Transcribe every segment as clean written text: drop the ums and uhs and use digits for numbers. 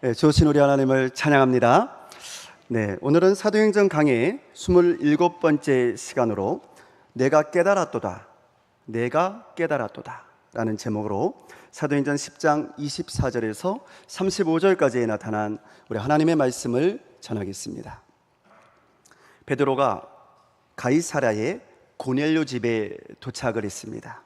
네, 좋으신 우리 하나님을 찬양합니다. 네, 오늘은 사도행전 강의 27번째 시간으로 내가 깨달았도다, 내가 깨달았도다 라는 제목으로 사도행전 10장 24절에서 35절까지에 나타난 우리 하나님의 말씀을 전하겠습니다. 베드로가 가이사랴의 고넬료 집에 도착을 했습니다.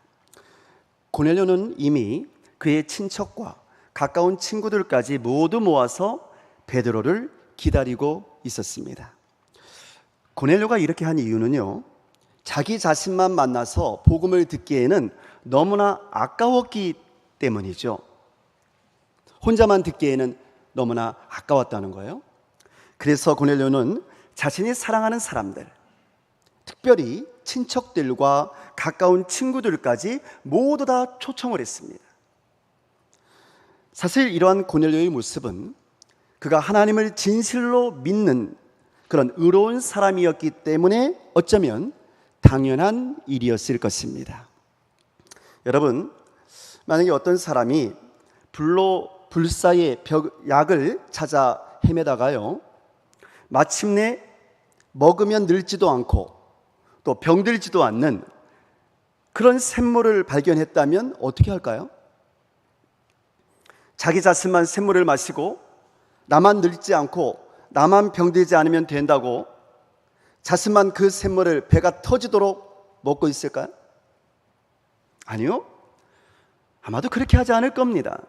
고넬료는 이미 그의 친척과 가까운 친구들까지 모두 모아서 베드로를 기다리고 있었습니다. 고넬료가 이렇게 한 이유는요, 자기 자신만 만나서 복음을 듣기에는 너무나 아까웠기 때문이죠. 혼자만 듣기에는 너무나 아까웠다는 거예요. 그래서 고넬료는 자신이 사랑하는 사람들, 특별히 친척들과 가까운 친구들까지 모두 다 초청을 했습니다. 사실 이러한 고넬료의 모습은 그가 하나님을 진실로 믿는 그런 의로운 사람이었기 때문에 어쩌면 당연한 일이었을 것입니다. 여러분, 만약에 어떤 사람이 불사의 약을 찾아 헤매다가요, 마침내 먹으면 늙지도 않고 또 병들지도 않는 그런 샘물을 발견했다면 어떻게 할까요? 자기 자신만 샘물을 마시고 나만 늙지 않고 나만 병들지 않으면 된다고 자신만 그 샘물을 배가 터지도록 먹고 있을까요? 아니요. 아마도 그렇게 하지 않을 겁니다.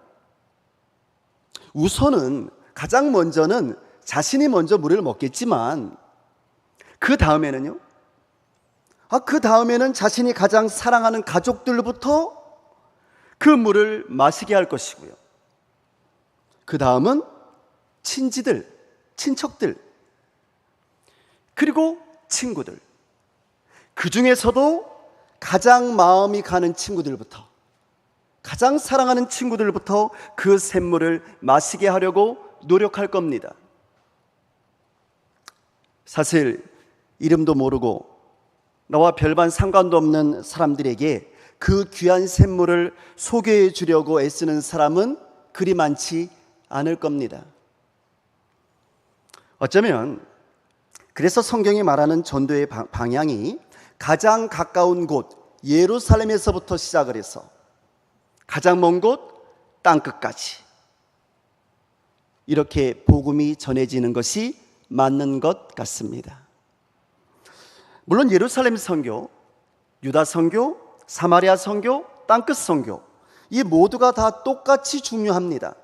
우선은 가장 먼저는 자신이 먼저 물을 먹겠지만 그 다음에는요, 그 다음에는 자신이 가장 사랑하는 가족들로부터 그 물을 마시게 할 것이고요. 그 다음은 친지들, 친척들, 그리고 친구들. 그 중에서도 가장 마음이 가는 친구들부터, 가장 사랑하는 친구들부터 그 샘물을 마시게 하려고 노력할 겁니다. 사실 이름도 모르고 나와 별반 상관도 없는 사람들에게 그 귀한 샘물을 소개해 주려고 애쓰는 사람은 그리 많지 않을 겁니다. 어쩌면 그래서 성경이 말하는 전도의 방향이 가장 가까운 곳 예루살렘에서부터 시작을 해서 가장 먼 곳 땅끝까지 이렇게 복음이 전해지는 것이 맞는 것 같습니다. 물론 예루살렘 선교, 유다 선교, 사마리아 선교, 땅끝 선교, 이 모두가 다 똑같이 중요합니다.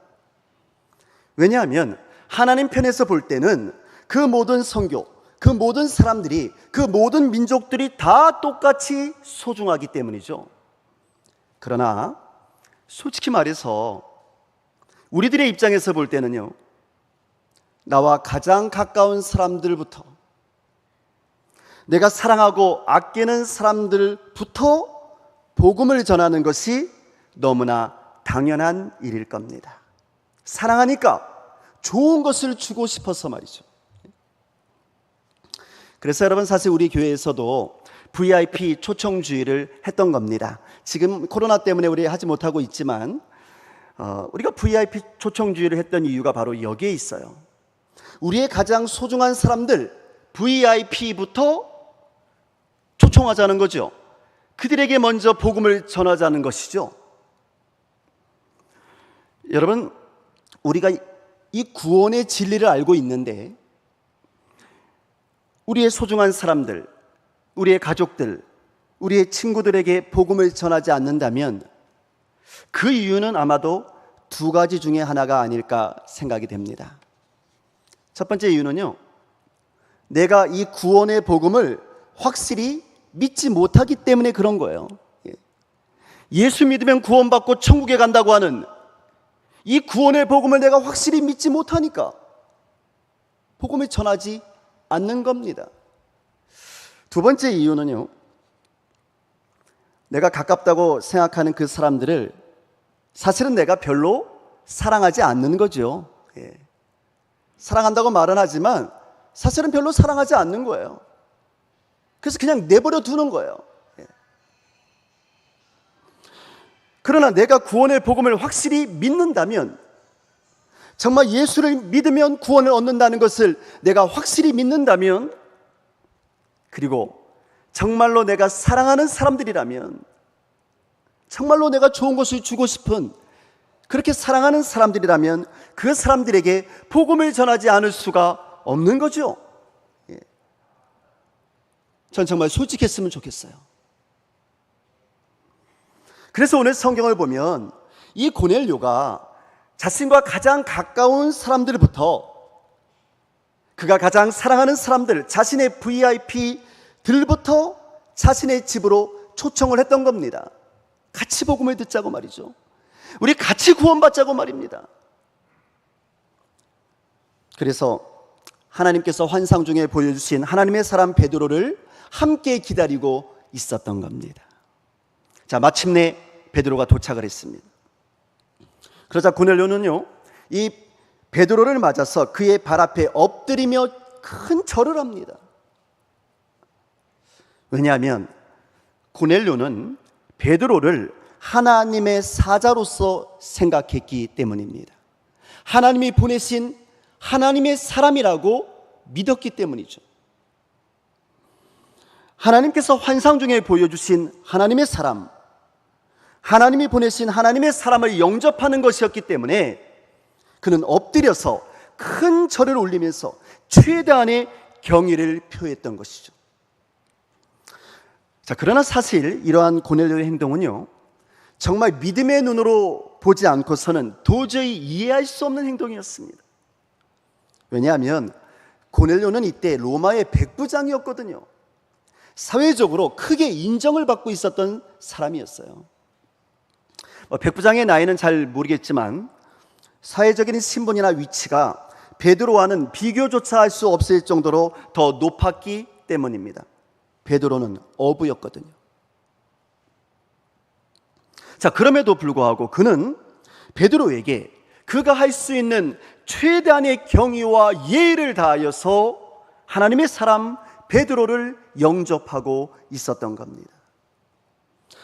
왜냐하면 하나님 편에서 볼 때는 그 모든 선교, 그 모든 사람들이, 그 모든 민족들이 다 똑같이 소중하기 때문이죠. 그러나 솔직히 말해서 우리들의 입장에서 볼 때는요, 나와 가장 가까운 사람들부터, 내가 사랑하고 아끼는 사람들부터 복음을 전하는 것이 너무나 당연한 일일 겁니다. 사랑하니까 좋은 것을 주고 싶어서 말이죠. 그래서 여러분, 사실 우리 교회에서도 VIP 초청주의를 했던 겁니다. 지금 코로나 때문에 우리 하지 못하고 있지만 우리가 VIP 초청주의를 했던 이유가 바로 여기에 있어요. 우리의 가장 소중한 사람들 VIP부터 초청하자는 거죠. 그들에게 먼저 복음을 전하자는 것이죠. 여러분, 우리가 이 구원의 진리를 알고 있는데 우리의 소중한 사람들, 우리의 가족들, 우리의 친구들에게 복음을 전하지 않는다면 그 이유는 아마도 두 가지 중에 하나가 아닐까 생각이 됩니다. 첫 번째 이유는요, 내가 이 구원의 복음을 확실히 믿지 못하기 때문에 그런 거예요. 예수 믿으면 구원받고 천국에 간다고 하는 이 구원의 복음을 내가 확실히 믿지 못하니까 복음을 전하지 않는 겁니다. 두 번째 이유는요, 내가 가깝다고 생각하는 그 사람들을 사실은 내가 별로 사랑하지 않는 거죠. 사랑한다고 말은 하지만 사실은 별로 사랑하지 않는 거예요. 그래서 그냥 내버려 두는 거예요. 그러나 내가 구원의 복음을 확실히 믿는다면 정말 예수를 믿으면 구원을 얻는다는 것을 내가 확실히 믿는다면, 그리고 정말로 내가 사랑하는 사람들이라면, 정말로 내가 좋은 것을 주고 싶은 그렇게 사랑하는 사람들이라면 그 사람들에게 복음을 전하지 않을 수가 없는 거죠. 전 정말 솔직했으면 좋겠어요. 그래서 오늘 성경을 보면 이 고넬료가 자신과 가장 가까운 사람들부터, 그가 가장 사랑하는 사람들, 자신의 VIP들부터 자신의 집으로 초청을 했던 겁니다. 같이 복음을 듣자고 말이죠. 우리 같이 구원받자고 말입니다. 그래서 하나님께서 환상 중에 보여주신 하나님의 사람 베드로를 함께 기다리고 있었던 겁니다. 자, 마침내 베드로가 도착을 했습니다. 그러자 고넬료는요, 이 베드로를 맞아서 그의 발 앞에 엎드리며 큰 절을 합니다. 왜냐하면 고넬료는 베드로를 하나님의 사자로서 생각했기 때문입니다. 하나님이 보내신 하나님의 사람이라고 믿었기 때문이죠. 하나님께서 환상 중에 보여주신 하나님의 사람, 하나님이 보내신 하나님의 사람을 영접하는 것이었기 때문에 그는 엎드려서 큰 절을 올리면서 최대한의 경의를 표했던 것이죠. 자, 그러나 사실 이러한 고넬료의 행동은요, 정말 믿음의 눈으로 보지 않고서는 도저히 이해할 수 없는 행동이었습니다. 왜냐하면 고넬료는 이때 로마의 백부장이었거든요. 사회적으로 크게 인정을 받고 있었던 사람이었어요. 백부장의 나이는 잘 모르겠지만 사회적인 신분이나 위치가 베드로와는 비교조차 할 수 없을 정도로 더 높았기 때문입니다. 베드로는 어부였거든요. 자, 그럼에도 불구하고 그는 베드로에게 그가 할 수 있는 최대한의 경의와 예의를 다하여서 하나님의 사람 베드로를 영접하고 있었던 겁니다.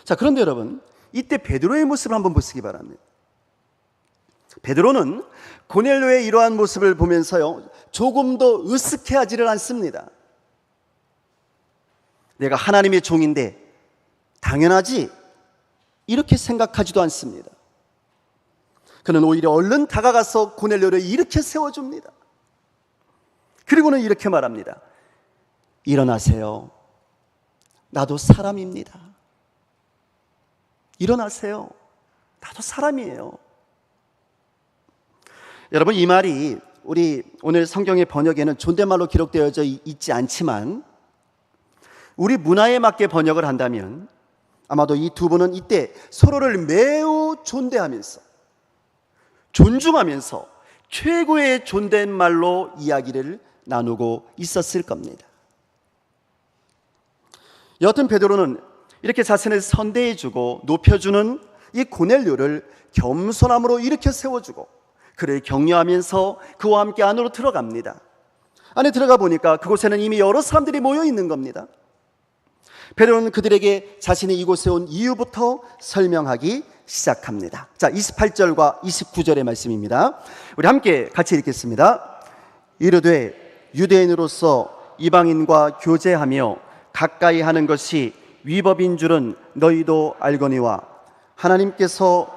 자, 그런데 여러분, 이때 베드로의 모습을 한번 보시기 바랍니다. 베드로는 고넬료의 이러한 모습을 보면서요, 조금도 으쓱해하지를 않습니다. 내가 하나님의 종인데 당연하지, 이렇게 생각하지도 않습니다. 그는 오히려 얼른 다가가서 고넬료를 이렇게 세워줍니다. 그리고는 이렇게 말합니다. 일어나세요. 나도 사람입니다. 일어나세요. 나도 사람이에요. 여러분, 이 말이 우리 오늘 성경의 번역에는 존댓말로 기록되어져 있지 않지만 우리 문화에 맞게 번역을 한다면 아마도 이 두 분은 이때 서로를 매우 존대하면서 존중하면서 최고의 존댓말로 이야기를 나누고 있었을 겁니다. 여하튼 베드로는 이렇게 자신을 선대해주고 높여주는 이 고넬료를 겸손함으로 일으켜 세워주고 그를 격려하면서 그와 함께 안으로 들어갑니다. 안에 들어가 보니까 그곳에는 이미 여러 사람들이 모여 있는 겁니다. 베드로는 그들에게 자신이 이곳에 온 이유부터 설명하기 시작합니다. 자, 28절과 29절의 말씀입니다. 우리 함께 같이 읽겠습니다. 이르되 유대인으로서 이방인과 교제하며 가까이 하는 것이 위법인 줄은 너희도 알거니와 하나님께서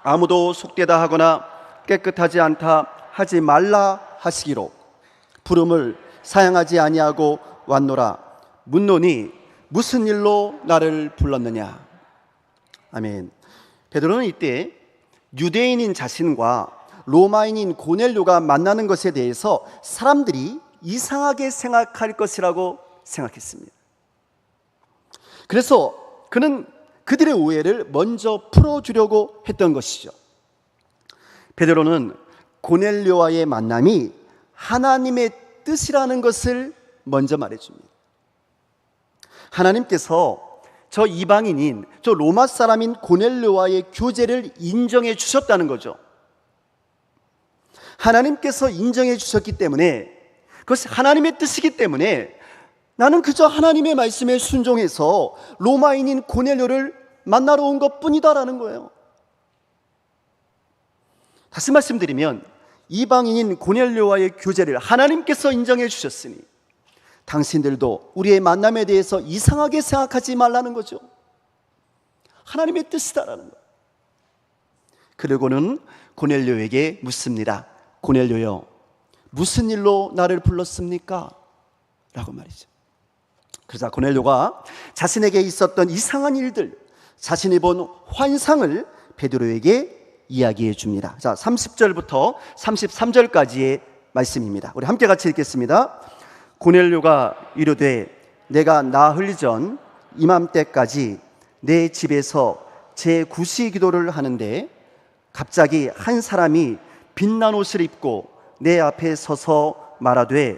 아무도 속되다 하거나 깨끗하지 않다 하지 말라 하시기로 부름을 사양하지 아니하고 왔노라. 묻노니 무슨 일로 나를 불렀느냐. 아멘. 베드로는 이때 유대인인 자신과 로마인인 고넬료가 만나는 것에 대해서 사람들이 이상하게 생각할 것이라고 생각했습니다. 그래서 그는 그들의 오해를 먼저 풀어주려고 했던 것이죠. 베드로는 고넬료와의 만남이 하나님의 뜻이라는 것을 먼저 말해줍니다. 하나님께서 저 이방인인, 저 로마 사람인 고넬료와의 교제를 인정해 주셨다는 거죠. 하나님께서 인정해 주셨기 때문에, 그것이 하나님의 뜻이기 때문에 나는 그저 하나님의 말씀에 순종해서 로마인인 고넬료를 만나러 온 것뿐이다라는 거예요. 다시 말씀드리면 이방인인 고넬료와의 교제를 하나님께서 인정해 주셨으니 당신들도 우리의 만남에 대해서 이상하게 생각하지 말라는 거죠. 하나님의 뜻이다라는 거. 그리고는 고넬료에게 묻습니다. 고넬료여, 무슨 일로 나를 불렀습니까? 라고 말이죠. 그러자 고넬료가 자신에게 있었던 이상한 일들, 자신이 본 환상을 베드로에게 이야기해 줍니다. 자, 30절부터 33절까지의 말씀입니다. 우리 함께 같이 읽겠습니다. 고넬료가 이르되 내가 나흘 전 이맘때까지 내 집에서 제 구시 기도를 하는데 갑자기 한 사람이 빛난 옷을 입고 내 앞에 서서 말하되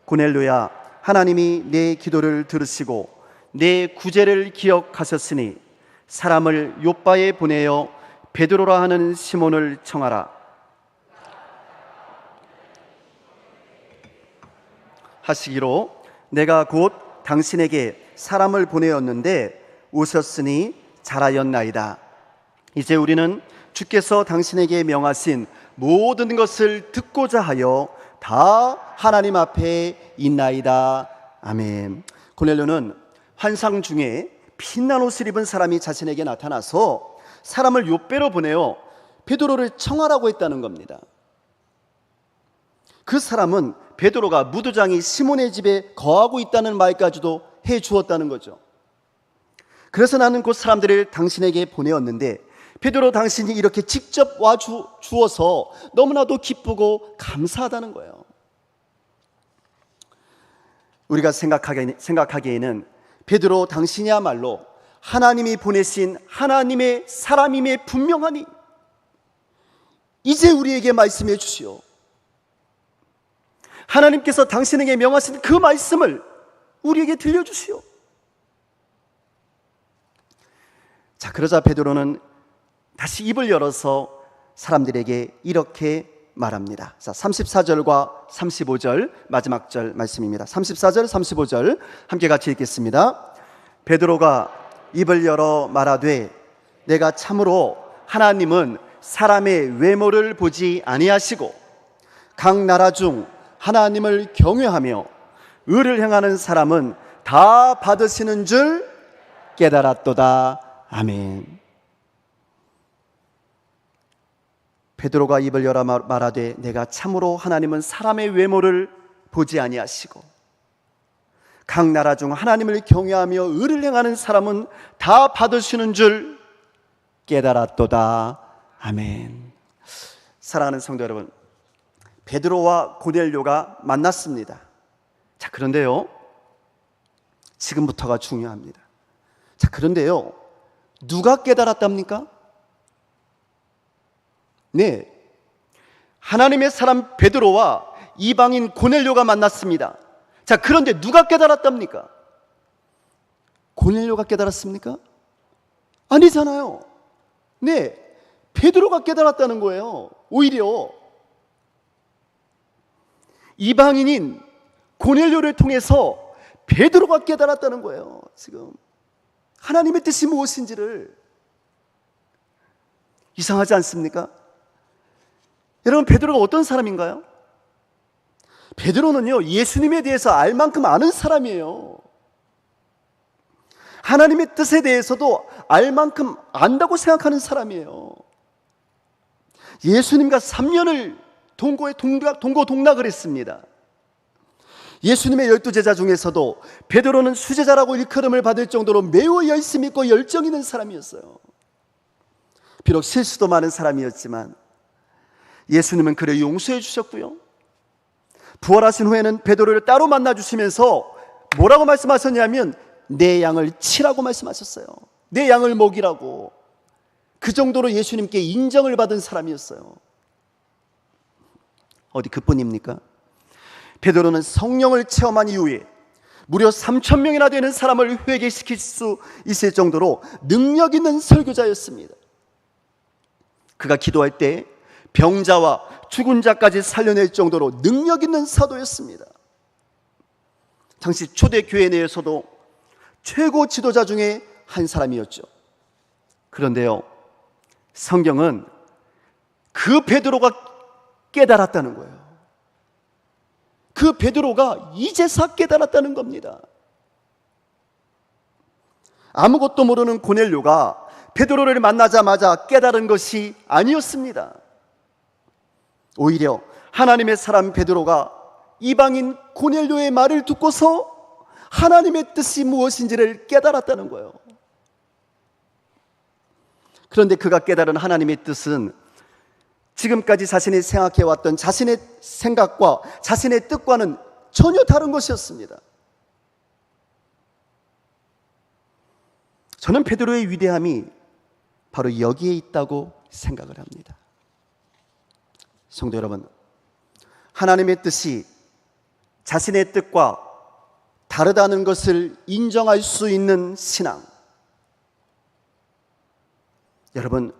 고넬료야, 하나님이 내 기도를 들으시고 내 구제를 기억하셨으니 사람을 요바에 보내어 베드로라 하는 시몬을 청하라 하시기로 내가 곧 당신에게 사람을 보내었는데 오셨으니 잘하였나이다. 이제 우리는 주께서 당신에게 명하신 모든 것을 듣고자 하여 다 하나님 앞에 있나이다. 아멘. 고넬료는 환상 중에 빛난 옷을 입은 사람이 자신에게 나타나서 사람을 요배로 보내어 베드로를 청하라고 했다는 겁니다. 그 사람은 베드로가 무두장이 시몬의 집에 거하고 있다는 말까지도 해 주었다는 거죠. 그래서 나는 그 사람들을 당신에게 보내었는데 베드로 당신이 이렇게 직접 와 주어서 너무나도 기쁘고 감사하다는 거예요. 우리가 생각하기에는 베드로 당신이야말로 하나님이 보내신 하나님의 사람임에 분명하니 이제 우리에게 말씀해 주시오. 하나님께서 당신에게 명하신 그 말씀을 우리에게 들려주시오. 자, 그러자 베드로는 다시 입을 열어서 사람들에게 이렇게 말합니다. 자, 34절과 35절 마지막 절 말씀입니다. 34절, 35절 함께 같이 읽겠습니다. 베드로가 입을 열어 말하되 내가 참으로 하나님은 사람의 외모를 보지 아니하시고 각 나라 중 하나님을 경외하며 의를 행하는 사람은 다 받으시는 줄 깨달았도다. 아멘. 베드로가 입을 열어 말하되 내가 참으로 하나님은 사람의 외모를 보지 아니하시고 각 나라 중 하나님을 경외하며 의를 행하는 사람은 다 받으시는 줄 깨달았도다. 아멘. 사랑하는 성도 여러분, 베드로와 고넬료가 만났습니다. 자, 그런데요, 지금부터가 중요합니다. 자, 그런데요, 누가 깨달았답니까? 네, 하나님의 사람 베드로와 이방인 고넬료가 만났습니다. 자, 그런데 누가 깨달았답니까? 고넬료가 깨달았습니까? 아니잖아요. 네, 베드로가 깨달았다는 거예요. 오히려 이방인인 고넬료를 통해서 베드로가 깨달았다는 거예요. 지금 하나님의 뜻이 무엇인지를. 이상하지 않습니까? 여러분, 베드로가 어떤 사람인가요? 베드로는요, 예수님에 대해서 알 만큼 아는 사람이에요. 하나님의 뜻에 대해서도 알 만큼 안다고 생각하는 사람이에요. 예수님과 3년을 동고동락을 했습니다. 예수님의 12제자 중에서도 베드로는 수제자라고 일컬음을 받을 정도로 매우 열심히 있고 열정 있는 사람이었어요. 비록 실수도 많은 사람이었지만 예수님은 그를 용서해 주셨고요, 부활하신 후에는 베드로를 따로 만나 주시면서 뭐라고 말씀하셨냐면 내 양을 치라고 말씀하셨어요. 내 양을 먹이라고. 그 정도로 예수님께 인정을 받은 사람이었어요. 어디 그뿐입니까? 베드로는 성령을 체험한 이후에 무려 3,000명이나 되는 사람을 회개시킬 수 있을 정도로 능력 있는 설교자였습니다. 그가 기도할 때 병자와 죽은 자까지 살려낼 정도로 능력 있는 사도였습니다. 당시 초대교회 내에서도 최고 지도자 중에 한 사람이었죠. 그런데요, 성경은 그 베드로가 깨달았다는 거예요. 그 베드로가 이제서 깨달았다는 겁니다. 아무것도 모르는 고넬료가 베드로를 만나자마자 깨달은 것이 아니었습니다. 오히려 하나님의 사람 베드로가 이방인 고넬료의 말을 듣고서 하나님의 뜻이 무엇인지를 깨달았다는 거예요. 그런데 그가 깨달은 하나님의 뜻은 지금까지 자신이 생각해왔던 자신의 생각과 자신의 뜻과는 전혀 다른 것이었습니다. 저는 베드로의 위대함이 바로 여기에 있다고 생각을 합니다. 성도 여러분, 하나님의 뜻이 자신의 뜻과 다르다는 것을 인정할 수 있는 신앙, 여러분,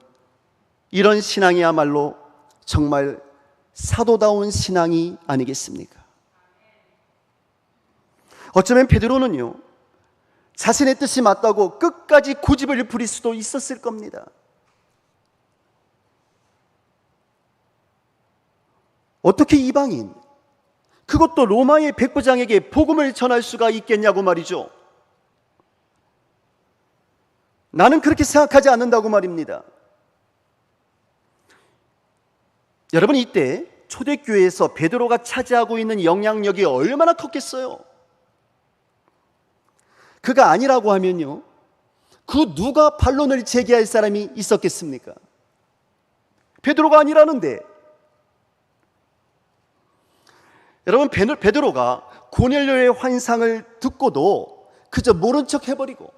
이런 신앙이야말로 정말 사도다운 신앙이 아니겠습니까? 어쩌면 베드로는요, 자신의 뜻이 맞다고 끝까지 고집을 부릴 수도 있었을 겁니다. 어떻게 이방인, 그것도 로마의 백부장에게 복음을 전할 수가 있겠냐고 말이죠. 나는 그렇게 생각하지 않는다고 말입니다. 여러분, 이때 초대교회에서 베드로가 차지하고 있는 영향력이 얼마나 컸겠어요? 그가 아니라고 하면요, 그 누가 반론을 제기할 사람이 있었겠습니까? 베드로가 아니라는데. 여러분, 베드로가 고넬료의 환상을 듣고도 그저 모른 척 해버리고,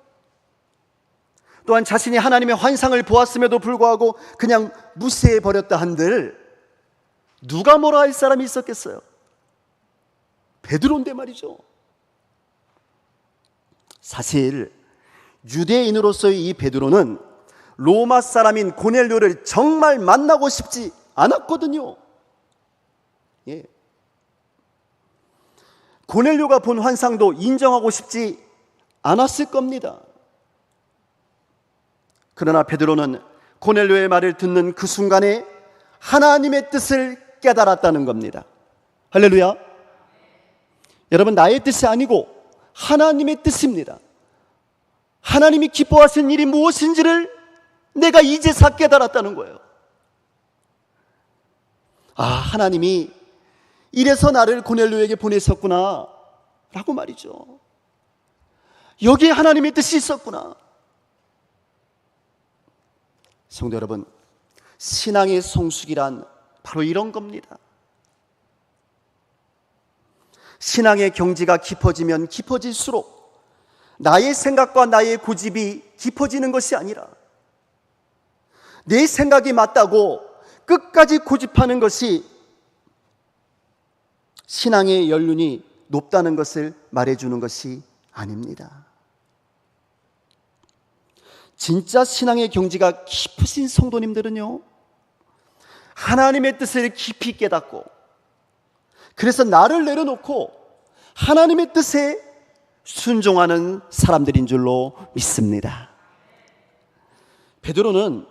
또한 자신이 하나님의 환상을 보았음에도 불구하고 그냥 무시해버렸다 한들 누가 뭐라 할 사람이 있었겠어요? 베드로인데 말이죠. 사실 유대인으로서의 이 베드로는 로마 사람인 고넬료를 정말 만나고 싶지 않았거든요. 예. 고넬료가 본 환상도 인정하고 싶지 않았을 겁니다. 그러나 베드로는 고넬료의 말을 듣는 그 순간에 하나님의 뜻을 깨달았다는 겁니다. 할렐루야. 여러분, 나의 뜻이 아니고 하나님의 뜻입니다. 하나님이 기뻐하시는 일이 무엇인지를 내가 이제서 깨달았다는 거예요. 아, 하나님이 이래서 나를 고넬료에게 보내셨구나 라고 말이죠. 여기에 하나님의 뜻이 있었구나. 성도 여러분, 신앙의 성숙이란 바로 이런 겁니다. 신앙의 경지가 깊어지면 깊어질수록 나의 생각과 나의 고집이 깊어지는 것이 아니라 내 생각이 맞다고 끝까지 고집하는 것이 신앙의 연륜이 높다는 것을 말해주는 것이 아닙니다. 진짜 신앙의 경지가 깊으신 성도님들은요, 하나님의 뜻을 깊이 깨닫고, 그래서 나를 내려놓고 하나님의 뜻에 순종하는 사람들인 줄로 믿습니다. 베드로는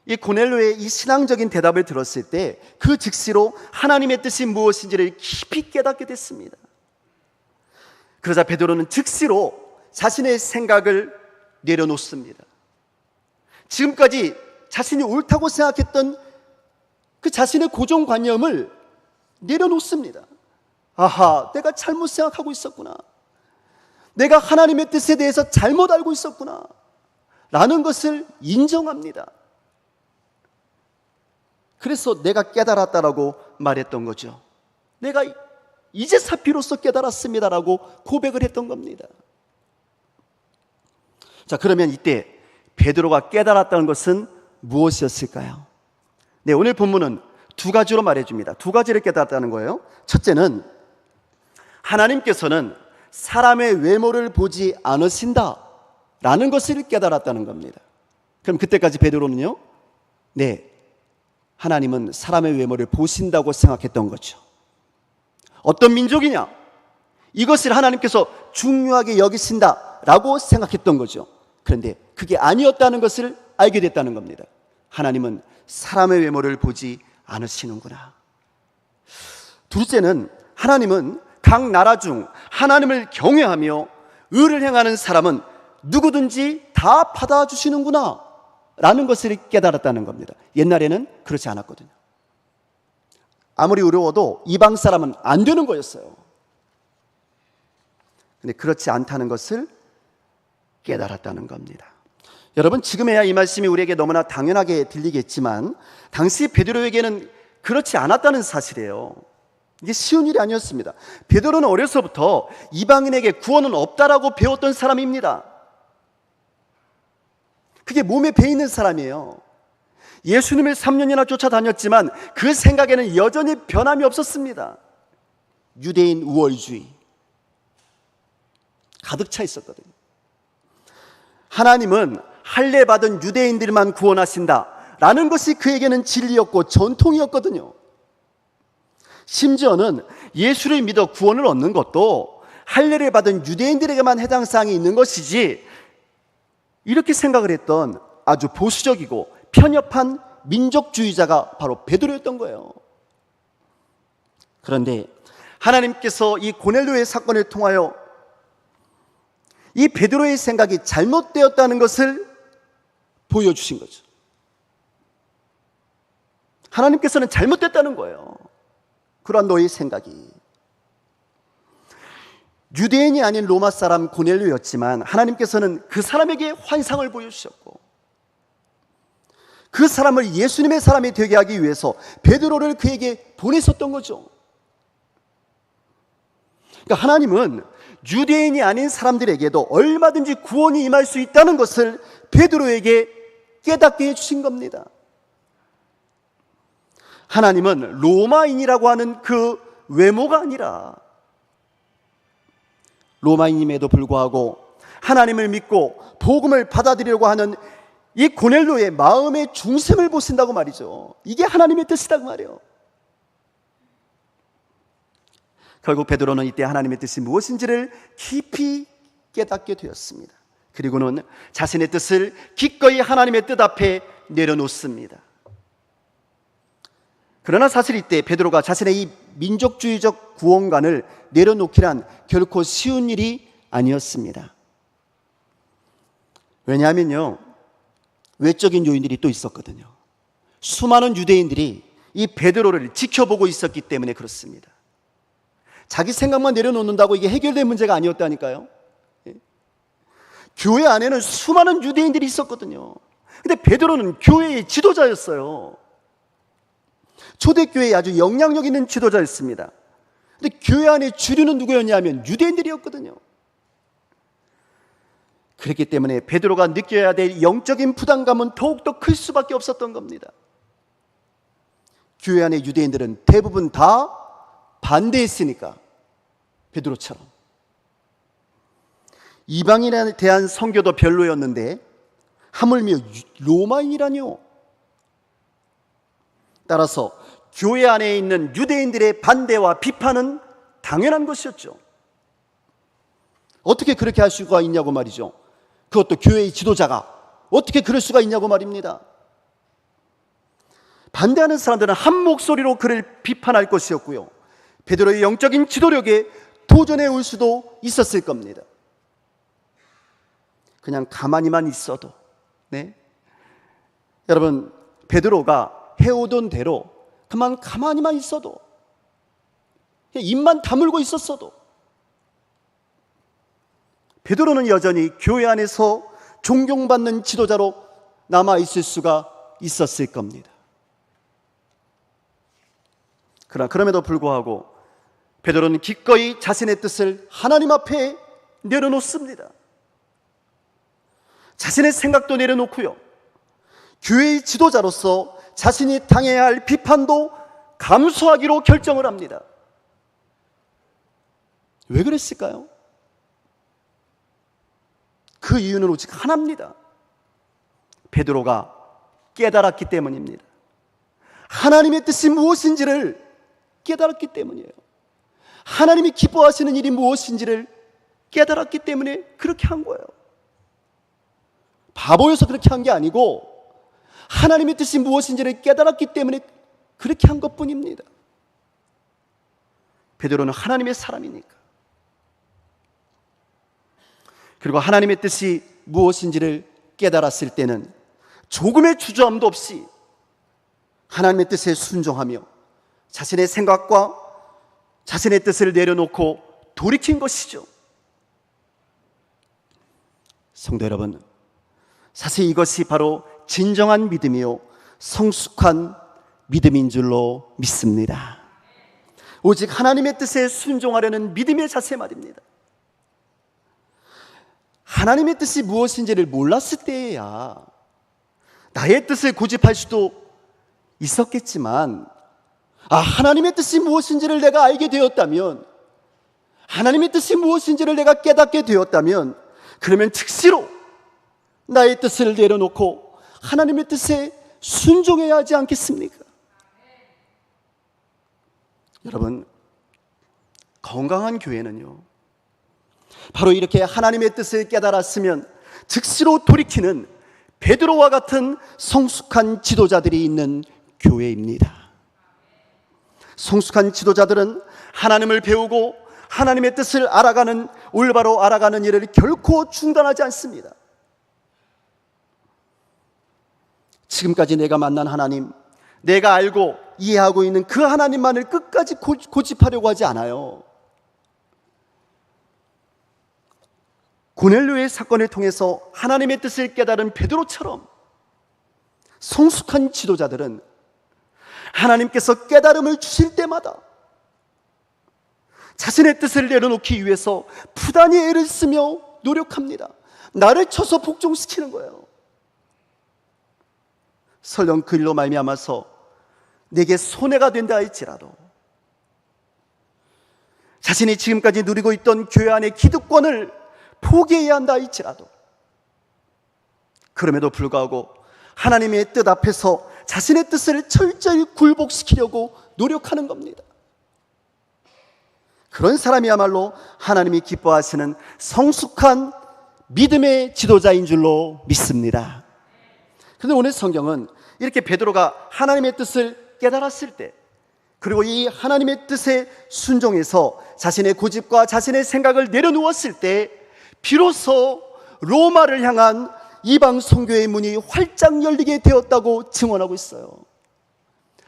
이 고넬료의 이 신앙적인 대답을 들었을 때 그 즉시로 하나님의 뜻이 무엇인지를 깊이 깨닫게 됐습니다. 그러자 베드로는 즉시로 자신의 생각을 내려놓습니다. 지금까지 자신이 옳다고 생각했던 그 자신의 고정관념을 내려놓습니다. 아하, 내가 잘못 생각하고 있었구나. 내가 하나님의 뜻에 대해서 잘못 알고 있었구나 라는 것을 인정합니다. 그래서 내가 깨달았다라고 말했던 거죠. 내가 이제서 비로소 깨달았습니다라고 고백을 했던 겁니다. 자, 그러면 이때 베드로가 깨달았다는 것은 무엇이었을까요? 네, 오늘 본문은 두 가지로 말해줍니다. 두 가지를 깨달았다는 거예요. 첫째는 하나님께서는 사람의 외모를 보지 않으신다라는 것을 깨달았다는 겁니다. 그럼 그때까지 베드로는요, 네, 하나님은 사람의 외모를 보신다고 생각했던 거죠. 어떤 민족이냐? 이것을 하나님께서 중요하게 여기신다라고 생각했던 거죠. 그런데 그게 아니었다는 것을 알게 됐다는 겁니다. 하나님은 사람의 외모를 보지 않으시는구나. 둘째는 하나님은 각 나라 중 하나님을 경외하며 의를 행하는 사람은 누구든지 다 받아주시는구나 라는 것을 깨달았다는 겁니다. 옛날에는 그렇지 않았거든요. 아무리 어려워도 이방 사람은 안 되는 거였어요. 근데 그렇지 않다는 것을 깨달았다는 겁니다. 여러분, 지금에야 이 말씀이 우리에게 너무나 당연하게 들리겠지만 당시 베드로에게는 그렇지 않았다는 사실이에요. 이게 쉬운 일이 아니었습니다. 베드로는 어려서부터 이방인에게 구원은 없다라고 배웠던 사람입니다. 그게 몸에 배있는 사람이에요. 예수님을 3년이나 쫓아다녔지만 그 생각에는 여전히 변함이 없었습니다. 유대인 우월주의 가득 차 있었거든요. 하나님은 할례 받은 유대인들만 구원하신다라는 것이 그에게는 진리였고 전통이었거든요. 심지어는 예수를 믿어 구원을 얻는 것도 할례를 받은 유대인들에게만 해당 사항이 있는 것이지, 이렇게 생각을 했던 아주 보수적이고 편협한 민족주의자가 바로 베드로였던 거예요. 그런데 하나님께서 이 고넬료의 사건을 통하여 이 베드로의 생각이 잘못되었다는 것을 보여주신 거죠. 하나님께서는 잘못됐다는 거예요. 그러한 너의 생각이. 유대인이 아닌 로마 사람 고넬료였지만 하나님께서는 그 사람에게 환상을 보여주셨고 그 사람을 예수님의 사람이 되게 하기 위해서 베드로를 그에게 보내셨던 거죠. 그러니까 하나님은 유대인이 아닌 사람들에게도 얼마든지 구원이 임할 수 있다는 것을 베드로에게 깨닫게 해주신 겁니다. 하나님은 로마인이라고 하는 그 외모가 아니라 로마인임에도 불구하고 하나님을 믿고 복음을 받아들이려고 하는 이 고넬료의 마음의 중심을 보신다고 말이죠. 이게 하나님의 뜻이라고 말이에요. 결국 베드로는 이때 하나님의 뜻이 무엇인지를 깊이 깨닫게 되었습니다. 그리고는 자신의 뜻을 기꺼이 하나님의 뜻 앞에 내려놓습니다. 그러나 사실 이때 베드로가 자신의 이 민족주의적 구원관을 내려놓기란 결코 쉬운 일이 아니었습니다. 왜냐하면요, 외적인 요인들이 또 있었거든요. 수많은 유대인들이 이 베드로를 지켜보고 있었기 때문에 그렇습니다. 자기 생각만 내려놓는다고 이게 해결된 문제가 아니었다니까요. 교회 안에는 수많은 유대인들이 있었거든요. 근데 베드로는 교회의 지도자였어요. 초대교회에 아주 영향력 있는 지도자였습니다. 근데 교회 안에 주류는 누구였냐면 유대인들이었거든요. 그렇기 때문에 베드로가 느껴야 될 영적인 부담감은 더욱더 클 수밖에 없었던 겁니다. 교회 안에 유대인들은 대부분 다 반대했으니까, 베드로처럼. 이방인에 대한 선교도 별로였는데 하물며 로마인이라뇨. 따라서 교회 안에 있는 유대인들의 반대와 비판은 당연한 것이었죠. 어떻게 그렇게 할 수가 있냐고 말이죠. 그것도 교회의 지도자가 어떻게 그럴 수가 있냐고 말입니다. 반대하는 사람들은 한 목소리로 그를 비판할 것이었고요, 베드로의 영적인 지도력에 도전해 올 수도 있었을 겁니다. 그냥 가만히만 있어도, 여러분, 베드로가 해오던 대로 그만 가만히만 있어도, 입만 다물고 있었어도 베드로는 여전히 교회 안에서 존경받는 지도자로 남아있을 수가 있었을 겁니다. 그러나 그럼에도 불구하고 베드로는 기꺼이 자신의 뜻을 하나님 앞에 내려놓습니다. 자신의 생각도 내려놓고요, 교회의 지도자로서 자신이 당해야 할 비판도 감수하기로 결정을 합니다. 왜 그랬을까요? 그 이유는 오직 하나입니다. 베드로가 깨달았기 때문입니다. 하나님의 뜻이 무엇인지를 깨달았기 때문이에요. 하나님이 기뻐하시는 일이 무엇인지를 깨달았기 때문에 그렇게 한 거예요. 바보여서 그렇게 한 게 아니고 하나님의 뜻이 무엇인지를 깨달았기 때문에 그렇게 한 것뿐입니다. 베드로는 하나님의 사람이니까. 그리고 하나님의 뜻이 무엇인지를 깨달았을 때는 조금의 주저함도 없이 하나님의 뜻에 순종하며 자신의 생각과 자신의 뜻을 내려놓고 돌이킨 것이죠. 성도 여러분, 사실 이것이 바로 진정한 믿음이요 성숙한 믿음인 줄로 믿습니다. 오직 하나님의 뜻에 순종하려는 믿음의 자세 말입니다. 하나님의 뜻이 무엇인지를 몰랐을 때에야 나의 뜻을 고집할 수도 있었겠지만, 하나님의 뜻이 무엇인지를 내가 알게 되었다면, 하나님의 뜻이 무엇인지를 내가 깨닫게 되었다면, 그러면 즉시로 나의 뜻을 내려놓고 하나님의 뜻에 순종해야 하지 않겠습니까? 여러분, 건강한 교회는요, 바로 이렇게 하나님의 뜻을 깨달았으면 즉시로 돌이키는 베드로와 같은 성숙한 지도자들이 있는 교회입니다. 성숙한 지도자들은 하나님을 배우고 하나님의 뜻을 알아가는, 올바로 알아가는 일을 결코 중단하지 않습니다. 지금까지 내가 만난 하나님, 내가 알고 이해하고 있는 그 하나님만을 끝까지 고집하려고 하지 않아요. 고넬료의 사건을 통해서 하나님의 뜻을 깨달은 베드로처럼 성숙한 지도자들은 하나님께서 깨달음을 주실 때마다 자신의 뜻을 내려놓기 위해서 부단히 애를 쓰며 노력합니다. 나를 쳐서 복종시키는 거예요. 설령 그 일로 말미암아서 내게 손해가 된다 할지라도, 자신이 지금까지 누리고 있던 교회 안의 기득권을 포기해야 한다 할지라도, 그럼에도 불구하고 하나님의 뜻 앞에서 자신의 뜻을 철저히 굴복시키려고 노력하는 겁니다. 그런 사람이야말로 하나님이 기뻐하시는 성숙한 믿음의 지도자인 줄로 믿습니다. 그런데 오늘 성경은 이렇게 베드로가 하나님의 뜻을 깨달았을 때, 그리고 이 하나님의 뜻에 순종해서 자신의 고집과 자신의 생각을 내려놓았을 때 비로소 로마를 향한 이방 선교의 문이 활짝 열리게 되었다고 증언하고 있어요.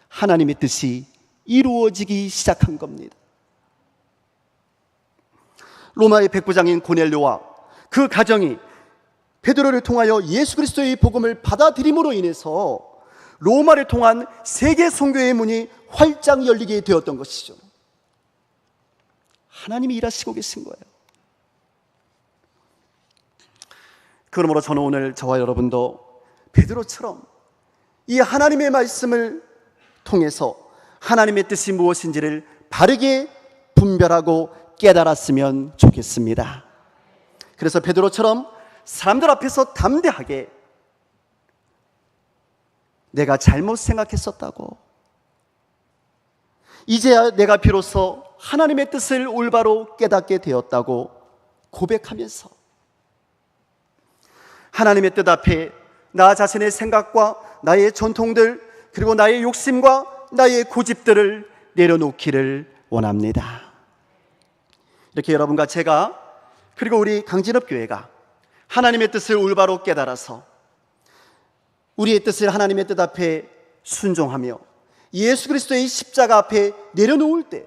하나님의 뜻이 이루어지기 시작한 겁니다. 로마의 백부장인 고넬료와 그 가정이 베드로를 통하여 예수 그리스도의 복음을 받아들임으로 인해서 로마를 통한 세계 선교의 문이 활짝 열리게 되었던 것이죠. 하나님이 일하시고 계신 거예요. 그러므로 저는 오늘 저와 여러분도 베드로처럼 이 하나님의 말씀을 통해서 하나님의 뜻이 무엇인지를 바르게 분별하고 깨달았으면 좋겠습니다. 그래서 베드로처럼 사람들 앞에서 담대하게 내가 잘못 생각했었다고, 이제야 내가 비로소 하나님의 뜻을 올바로 깨닫게 되었다고 고백하면서 하나님의 뜻 앞에 나 자신의 생각과 나의 전통들, 그리고 나의 욕심과 나의 고집들을 내려놓기를 원합니다. 이렇게 여러분과 제가, 그리고 우리 강진업 교회가 하나님의 뜻을 올바로 깨달아서 우리의 뜻을 하나님의 뜻 앞에 순종하며 예수 그리스도의 십자가 앞에 내려놓을 때,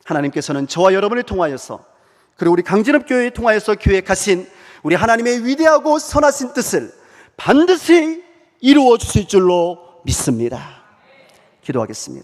하나님께서는 저와 여러분을 통하여서, 그리고 우리 강진업 교회에 통하여서 계획하신 우리 하나님의 위대하고 선하신 뜻을 반드시 이루어 주실 줄로 믿습니다. 기도하겠습니다.